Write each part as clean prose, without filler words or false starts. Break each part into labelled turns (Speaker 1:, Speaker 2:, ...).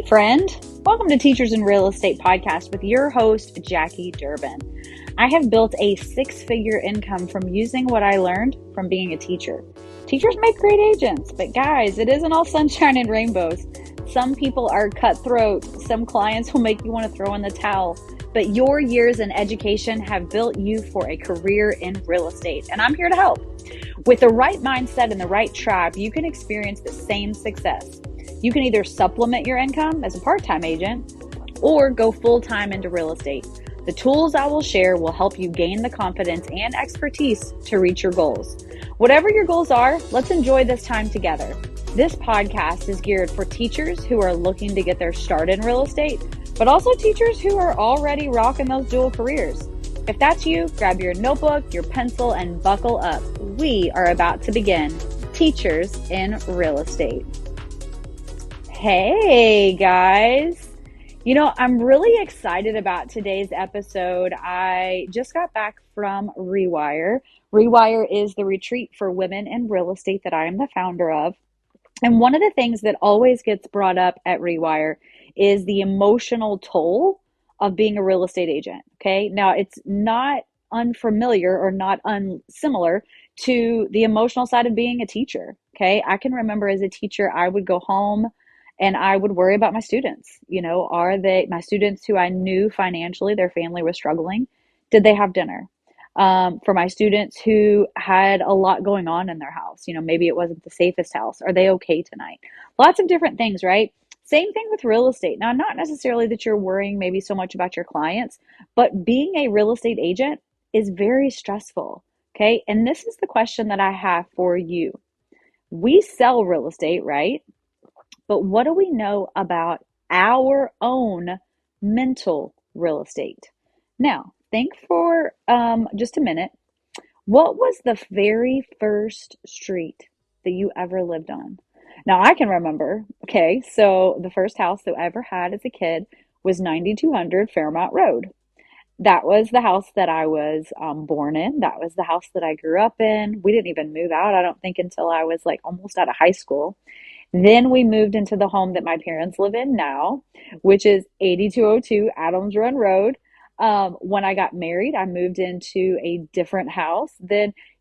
Speaker 1: friend. Welcome to Teachers in Real Estate podcast with your host, Jackie Durbin. I have built a six-figure income from using what I learned from being a teacher. Teachers make great agents, but guys, it isn't all sunshine and rainbows. Some people are cutthroat. Some clients will make you want to throw in the towel. But your years in education have built you for a career in real estate, and I'm here to help. With the right mindset and the right tribe, you can experience the same success. You can either supplement your income as a part-time agent or go full-time into real estate. The tools I will share will help you gain the confidence and expertise to reach your goals. Whatever your goals are, let's enjoy this time together. This podcast is geared for teachers who are looking to get their start in real estate, but also teachers who are already rocking those dual careers. If that's you, grab your notebook, your pencil, and buckle up. We are about to begin Teachers in Real Estate. Hey guys, I'm really excited about today's episode. I just got back from Rewire. Rewire is the retreat for women in real estate that I am the founder of. And one of the things that always gets brought up at Rewire is the emotional toll of being a real estate agent. Okay. Now it's not unfamiliar or not unsimilar to the emotional side of being a teacher. Okay. I can remember as a teacher, I would go home and I would worry about my students. Are they my students who I knew financially, their family was struggling? Did they have dinner? For my students who had a lot going on in their house, maybe it wasn't the safest house. Are they okay tonight? Lots of different things, right? Same thing with real estate. Now, not necessarily that you're worrying maybe so much about your clients, but being a real estate agent is very stressful. Okay. And this is the question that I have for you. We sell real estate, right? But what do we know about our own mental real estate? Now, think for just a minute. What was the very first street that you ever lived on? Now, I can remember, okay, so the first house that I ever had as a kid was 9200 Fairmount Road. That was the house that I was born in. That was the house that I grew up in. We didn't even move out, I don't think, until I was like almost out of high school. Then we moved into the home that my parents live in now, which is 8202 Adams Run Road. When I got married, I moved into a different house.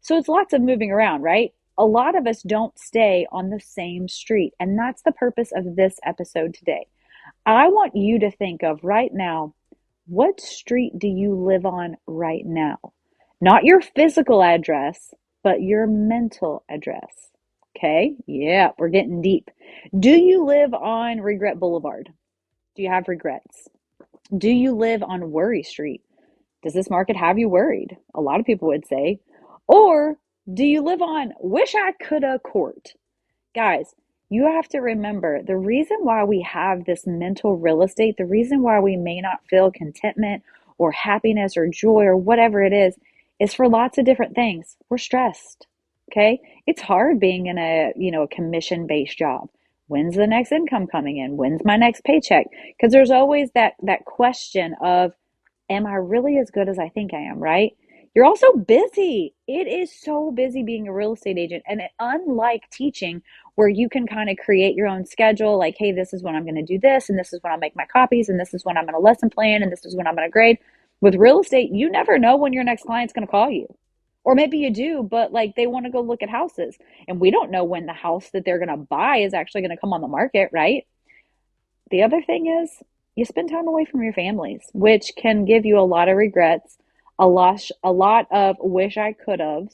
Speaker 1: So it's lots of moving around, right? A lot of us don't stay on the same street. And that's the purpose of this episode today. I want you to think of right now, what street do you live on right now? Not your physical address, but your mental address. Okay, yeah, we're getting deep. Do you live on Regret Boulevard? Do you have regrets? Do you live on Worry Street? Does this market have you worried? A lot of people would say. Or do you live on Wish I Coulda Court? Guys, you have to remember the reason why we have this mental real estate, the reason why we may not feel contentment or happiness or joy or whatever it is for lots of different things. We're stressed. Okay. It's hard being in a commission-based job. When's the next income coming in? When's my next paycheck? Because there's always that question of, am I really as good as I think I am, right? You're also busy. It is so busy being a real estate agent. And unlike teaching, where you can kind of create your own schedule, like, hey, this is when I'm going to do this, and this is when I'll make my copies, and this is when I'm going to lesson plan, and this is when I'm going to grade. With real estate, you never know when your next client's going to call you. Or maybe you do, but like they want to go look at houses. And we don't know when the house that they're going to buy is actually going to come on the market, right? The other thing is you spend time away from your families, which can give you a lot of regrets, a lot of wish I could have.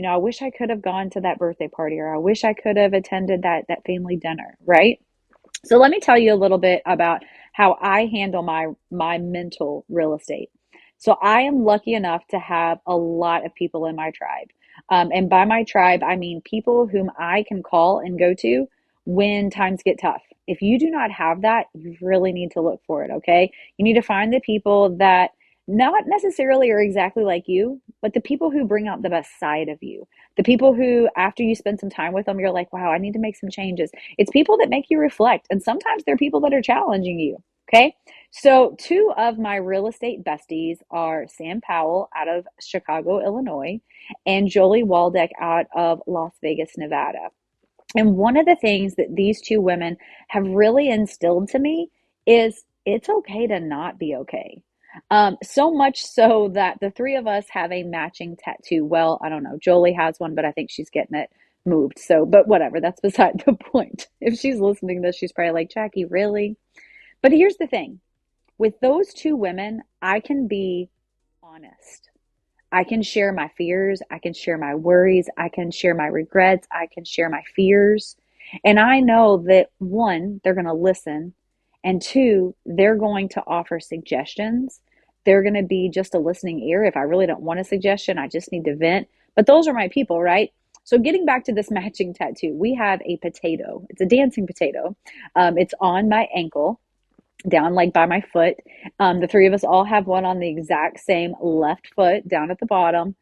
Speaker 1: I wish I could have gone to that birthday party, or I wish I could have attended that family dinner, right? So let me tell you a little bit about how I handle my mental real estate. So I am lucky enough to have a lot of people in my tribe. And by my tribe, I mean people whom I can call and go to when times get tough. If you do not have that, you really need to look for it, okay? You need to find the people that not necessarily are exactly like you, but the people who bring out the best side of you. The people who, after you spend some time with them, you're like, wow, I need to make some changes. It's people that make you reflect. And sometimes they're people that are challenging you. Okay. So two of my real estate besties are Sam Powell out of Chicago, Illinois, and Jolie Waldeck out of Las Vegas, Nevada. And one of the things that these two women have really instilled to me is it's okay to not be okay. So much so that the three of us have a matching tattoo. Well, I don't know. Jolie has one, but I think she's getting it moved. So, but whatever, that's beside the point. If she's listening to this, she's probably like, Jackie, really? But here's the thing with those two women, I can be honest. I can share my fears. I can share my worries. I can share my regrets. I can share my fears. And I know that one, they're going to listen. And two, they're going to offer suggestions. They're going to be just a listening ear. If I really don't want a suggestion, I just need to vent. But those are my people, right? So, getting back to this matching tattoo, we have a potato. It's a dancing potato. It's on my ankle down like by my foot. The three of us all have one on the exact same left foot down at the bottom.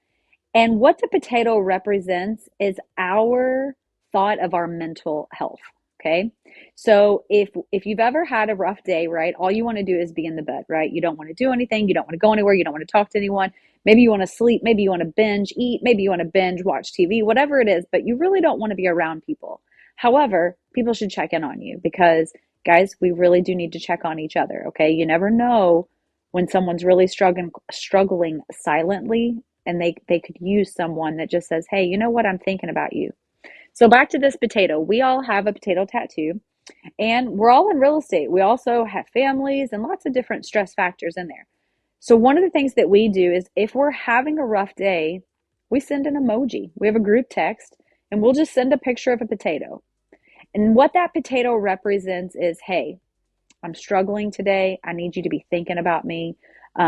Speaker 1: And what the potato represents is our thought of our mental health. Okay. So if you've ever had a rough day, right, all you want to do is be in the bed, right? You don't want to do anything, you don't want to go anywhere, you don't want to talk to anyone. Maybe you want to sleep, maybe you want to binge eat, maybe you want to binge watch TV, whatever it is, but you really don't want to be around people. However, people should check in on you because guys, we really do need to check on each other, okay? You never know when someone's really struggling silently and they could use someone that just says, hey, you know what, I'm thinking about you. So back to this potato. We all have a potato tattoo and we're all in real estate. We also have families and lots of different stress factors in there. So one of the things that we do is if we're having a rough day, we send an emoji. We have a group text and we'll just send a picture of a potato. And what that potato represents is, hey, I'm struggling today. I need you to be thinking about me.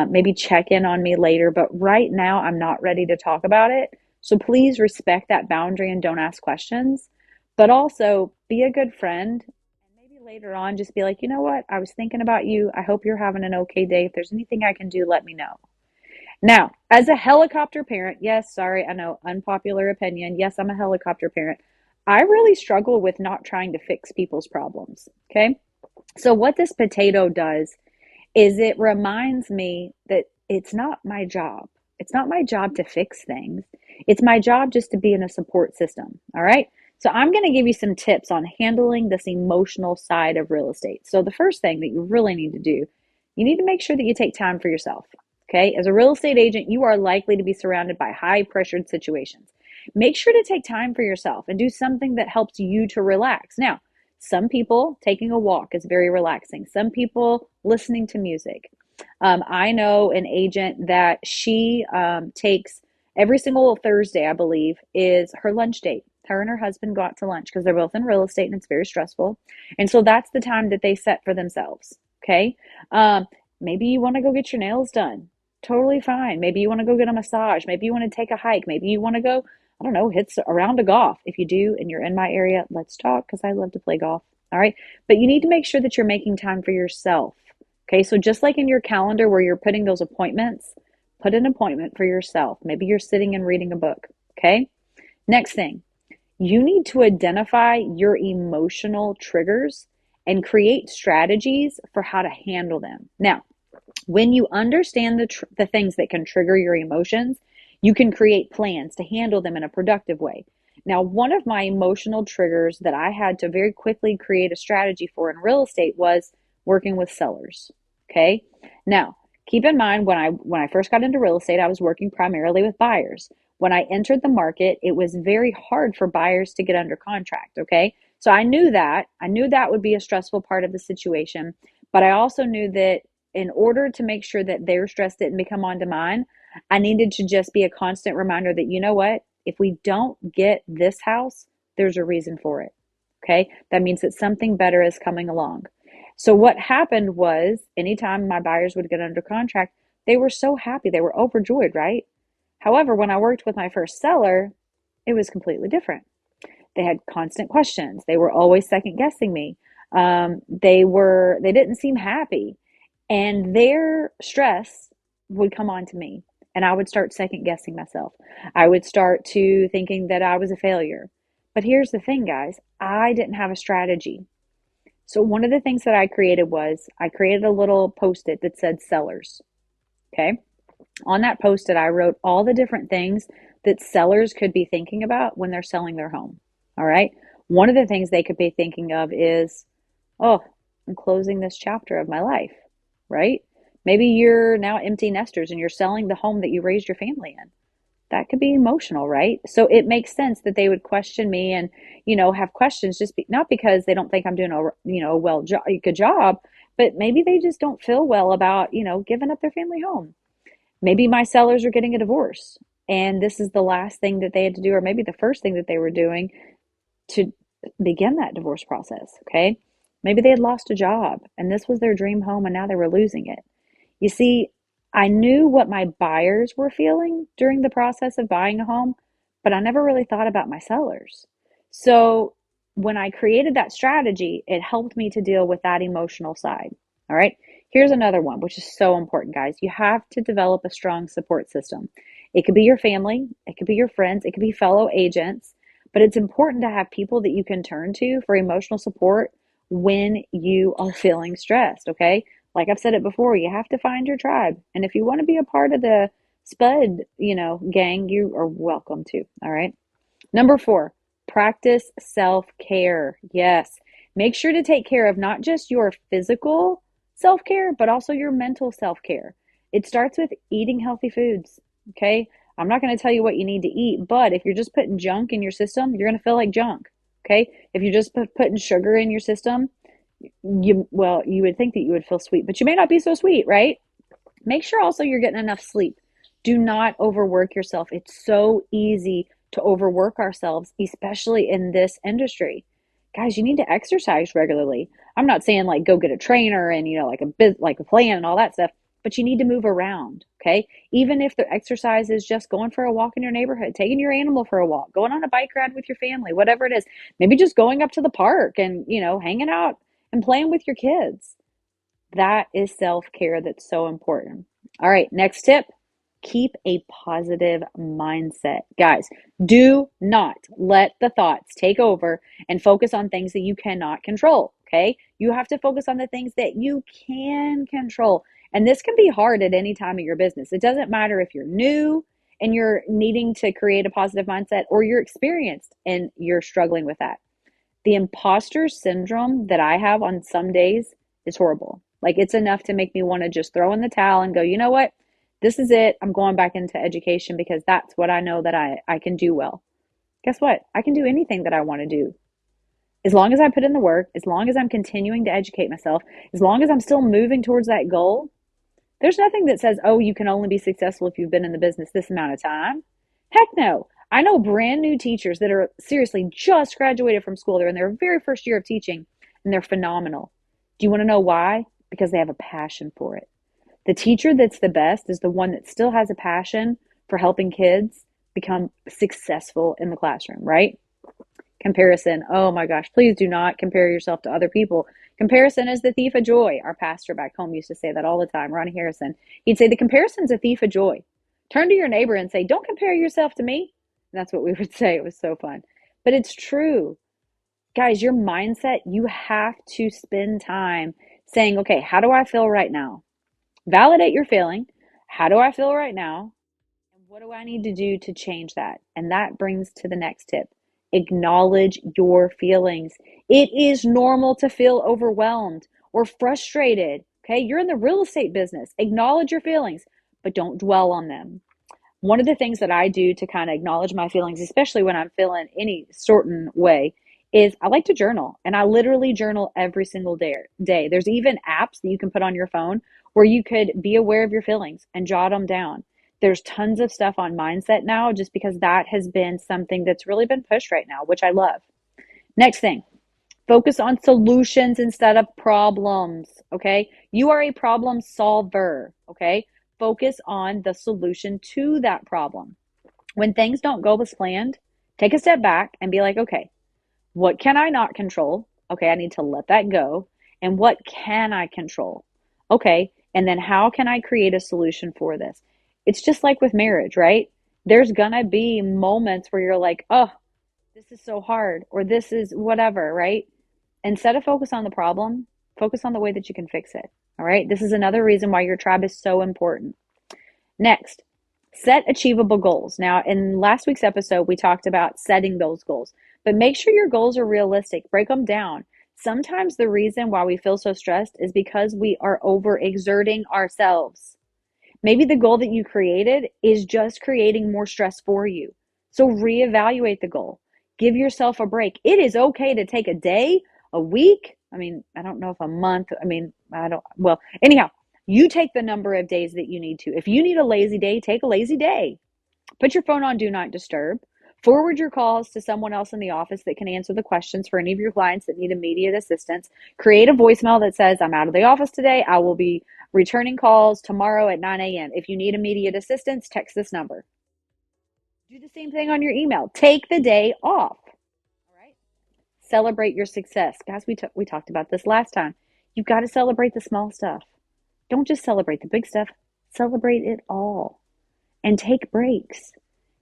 Speaker 1: Maybe check in on me later, but right now I'm not ready to talk about it. So please respect that boundary and don't ask questions. But also be a good friend. And maybe later on, just be like, you know what? I was thinking about you. I hope you're having an okay day. If there's anything I can do, let me know. Now, as a helicopter parent, yes, sorry, I know, unpopular opinion. Yes, I'm a helicopter parent. I really struggle with not trying to fix people's problems. Okay. So, what this potato does is it reminds me that it's not my job. It's not my job to fix things. It's my job just to be in a support system. All right. So I'm going to give you some tips on handling this emotional side of real estate. So the first thing that you really need to do, you need to make sure that you take time for yourself. Okay. As a real estate agent, you are likely to be surrounded by high pressured situations. Make sure to take time for yourself and do something that helps you to relax. Now, some people taking a walk is very relaxing. Some people listening to music. I know an agent that she takes every single Thursday, I believe, is her lunch date. Her and her husband go out to lunch because they're both in real estate and it's very stressful. And so that's the time that they set for themselves. Okay. Um, Maybe you want to go get your nails done. Totally fine. Maybe you want to go get a massage. Maybe you want to take a hike. Maybe you want to go, I don't know, hit a round of golf. If you do and you're in my area, let's talk because I love to play golf. All right. But you need to make sure that you're making time for yourself. Okay. So just like in your calendar where you're putting those appointments, put an appointment for yourself. Maybe you're sitting and reading a book. Okay. Next thing, you need to identify your emotional triggers and create strategies for how to handle them. Now, when you understand the things that can trigger your emotions, you can create plans to handle them in a productive way. Now, one of my emotional triggers that I had to very quickly create a strategy for in real estate was working with sellers. Okay. Now, keep in mind when I first got into real estate, I was working primarily with buyers. When I entered the market, it was very hard for buyers to get under contract. Okay. So I knew that. I knew that would be a stressful part of the situation. But I also knew that in order to make sure that their stress didn't become onto mine, I needed to just be a constant reminder that, you know what? If we don't get this house, there's a reason for it. Okay. That means that something better is coming along. So what happened was anytime my buyers would get under contract, they were so happy. They were overjoyed, right? However, when I worked with my first seller, it was completely different. They had constant questions. They were always second guessing me. They didn't seem happy, and their stress would come on to me, and I would start second guessing myself. I would start to thinking that I was a failure. But here's the thing, guys, I didn't have a strategy. So one of the things that I created was I created a little post-it that said sellers. Okay. On that post-it, I wrote all the different things that sellers could be thinking about when they're selling their home. All right. One of the things they could be thinking of is, oh, I'm closing this chapter of my life, right? Maybe you're now empty nesters and you're selling the home that you raised your family in. That could be emotional, right? So it makes sense that they would question me and, have questions not because they don't think I'm doing a good job, but maybe they just don't feel well about, giving up their family home. Maybe my sellers are getting a divorce and this is the last thing that they had to do, or maybe the first thing that they were doing to begin that divorce process. Okay. Maybe they had lost a job and this was their dream home and now they were losing it. You see, I knew what my buyers were feeling during the process of buying a home, but I never really thought about my sellers. So when I created that strategy, it helped me to deal with that emotional side. All right. Here's another one, which is so important, guys. You have to develop a strong support system. It could be your family, it could be your friends, it could be fellow agents, but it's important to have people that you can turn to for emotional support when you are feeling stressed. Okay. Like I've said it before, you have to find your tribe. And if you want to be a part of the Spud, gang, you are welcome to. All right. Number 4, practice self-care. Yes. Make sure to take care of not just your physical self-care, but also your mental self-care. It starts with eating healthy foods. Okay. I'm not going to tell you what you need to eat, but if you're just putting junk in your system, you're going to feel like junk. Okay. If you're just putting sugar in your system, you would think that you would feel sweet, but you may not be so sweet, right? Make sure also you're getting enough sleep. Do not overwork yourself. It's so easy to overwork ourselves, especially in this industry. Guys, you need to exercise regularly. I'm not saying like go get a trainer and like a plan and all that stuff, but you need to move around, okay? Even if the exercise is just going for a walk in your neighborhood, taking your animal for a walk, going on a bike ride with your family, whatever it is. Maybe just going up to the park and, hanging out and playing with your kids. That is self-care that's so important. All right, next tip, keep a positive mindset. Guys, do not let the thoughts take over and focus on things that you cannot control, okay? You have to focus on the things that you can control. And this can be hard at any time of your business. It doesn't matter if you're new and you're needing to create a positive mindset or you're experienced and you're struggling with that. The imposter syndrome that I have on some days is horrible. Like it's enough to make me want to just throw in the towel and go, you know what? This is it. I'm going back into education because that's what I know that I can do well. Guess what? I can do anything that I want to do. As long as I put in the work, as long as I'm continuing to educate myself, as long as I'm still moving towards that goal, there's nothing that says, oh, you can only be successful if you've been in the business this amount of time. Heck no. I know brand new teachers that are seriously just graduated from school. They're in their very first year of teaching and they're phenomenal. Do you want to know why? Because they have a passion for it. The teacher that's the best is the one that still has a passion for helping kids become successful in the classroom, right? Comparison. Oh my gosh, please do not compare yourself to other people. Comparison is the thief of joy. Our pastor back home used to say that all the time, Ronnie Harrison. He'd say the comparison's a thief of joy. Turn to your neighbor and say, don't compare yourself to me. And that's what we would say. It was so fun. But it's true. Guys, your mindset, you have to spend time saying, okay, how do I feel right now? Validate your feeling. How do I feel right now? And what do I need to do to change that? And that brings to the next tip. Acknowledge your feelings. It is normal to feel overwhelmed or frustrated. Okay, you're in the real estate business. Acknowledge your feelings, but don't dwell on them. One of the things that I do to kind of acknowledge my feelings, especially when I'm feeling any certain way, is I like to journal. And I literally journal every single day. There's even apps that you can put on your phone where you could be aware of your feelings and jot them down. There's tons of stuff on mindset now just because that has been something that's really been pushed right now, which I love. Next thing, focus on solutions instead of problems, okay? You are a problem solver, okay? Focus on the solution to that problem. When things don't go as planned, take a step back and be like, okay, what can I not control? Okay, I need to let that go. And what can I control? Okay, and then how can I create a solution for this? It's just like with marriage, right? There's gonna be moments where you're like, oh, this is so hard, or this is whatever, right? Instead of focus on the problem, focus on the way that you can fix it. All right. This is another reason why your tribe is so important. Next, set achievable goals. Now, in last week's episode, we talked about setting those goals, But make sure your goals are realistic. Break them down. Sometimes the reason why we feel so stressed is because we are overexerting ourselves. Maybe the goal that you created is just creating more stress for you. So reevaluate the goal. Give yourself a break. It is okay to take a day, a week. I mean, I don't know if a month, anyhow, you take the number of days that you need to. If you need a lazy day, take a lazy day. Put your phone on Do Not Disturb. Forward your calls to someone else in the office that can answer the questions for any of your clients that need immediate assistance. Create a voicemail that says, I'm out of the office today. I will be returning calls tomorrow at 9 a.m. If you need immediate assistance, text this number. Do the same thing on your email. Take the day off. All right. Celebrate your success. Guys, we talked about this last time. You've got to celebrate the small stuff. Don't just celebrate the big stuff. Celebrate it all. And take breaks.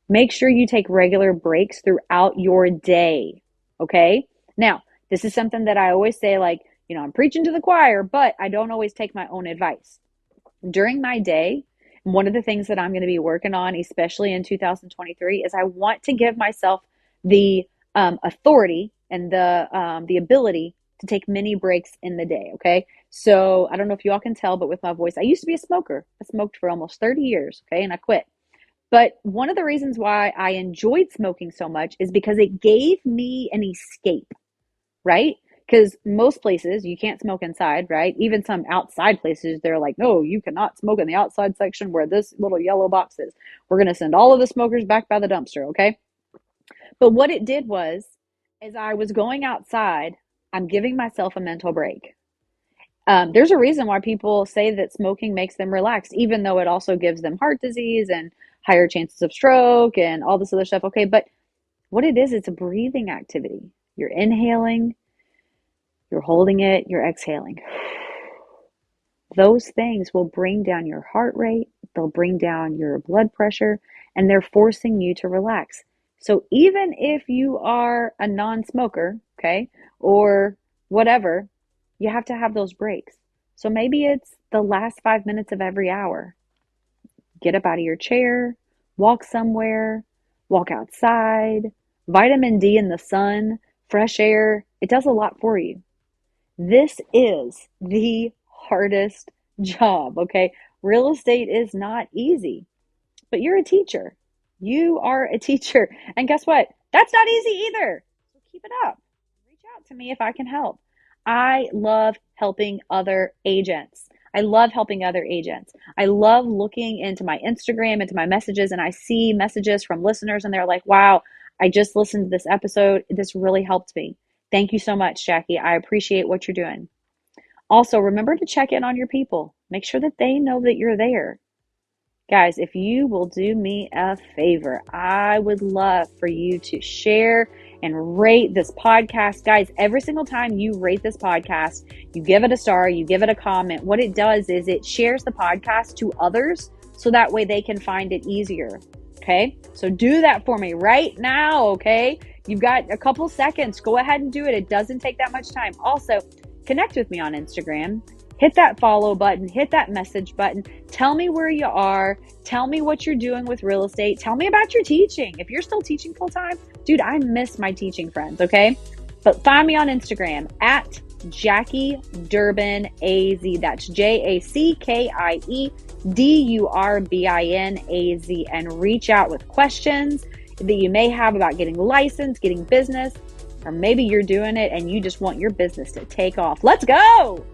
Speaker 1: Make sure you take regular breaks throughout your day. Okay? Now, this is something that I always say, like, I'm preaching to the choir, but I don't always take my own advice. During my day, one of the things that I'm going to be working on, especially in 2023, is I want to give myself the authority and the ability to take mini breaks in the day. Okay. So I don't know if y'all can tell, but with my voice, I used to be a smoker. I smoked for almost 30 years. Okay. And I quit. But one of the reasons why I enjoyed smoking so much is because it gave me an escape, right? Because most places you can't smoke inside, right? Even some outside places, they're like, no, you cannot smoke in the outside section where this little yellow box is. We're going to send all of the smokers back by the dumpster, okay? But what it did was, as I was going outside, I'm giving myself a mental break. There's a reason why people say that smoking makes them relaxed, even though it also gives them heart disease and higher chances of stroke and all this other stuff. Okay, but what it is, it's a breathing activity. You're inhaling, you're holding it, you're exhaling. Those things will bring down your heart rate, they'll bring down your blood pressure, and they're forcing you to relax. So even if you are a non-smoker, okay, or whatever, you have to have those breaks. So maybe it's the last 5 minutes of every hour. Get up out of your chair, walk somewhere, walk outside. Vitamin D in the sun, fresh air, it does a lot for you. This is the hardest job, okay? Real estate is not easy, but you're a teacher. You are a teacher. And guess what? That's not easy either. So keep it up. Reach out to me if I can help. I love helping other agents. I love helping other agents. I love looking into my Instagram, into my messages, and I see messages from listeners and they're like, wow, I just listened to this episode. This really helped me. Thank you so much, Jackie. I appreciate what you're doing. Also, remember to check in on your people. Make sure that they know that you're there. Guys, if you will do me a favor, I would love for you to share and rate this podcast. Guys, every single time you rate this podcast, you give it a star, you give it a comment. What it does is it shares the podcast to others so that way they can find it easier. Okay? So do that for me right now, okay? You've got a couple seconds. Go ahead and do it. It doesn't take that much time. Also, connect with me on Instagram. Hit that follow button, hit that message button. Tell me where you are. Tell me what you're doing with real estate. Tell me about your teaching. If you're still teaching full time, dude, I miss my teaching friends, okay? But find me on Instagram at Jackie Durbin AZ. That's JACKIE DURBINAZ, and reach out with questions that you may have about getting licensed, getting business, or maybe you're doing it and you just want your business to take off. Let's go!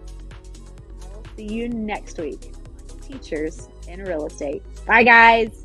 Speaker 1: See you next week. Teachers in real estate. Bye, guys.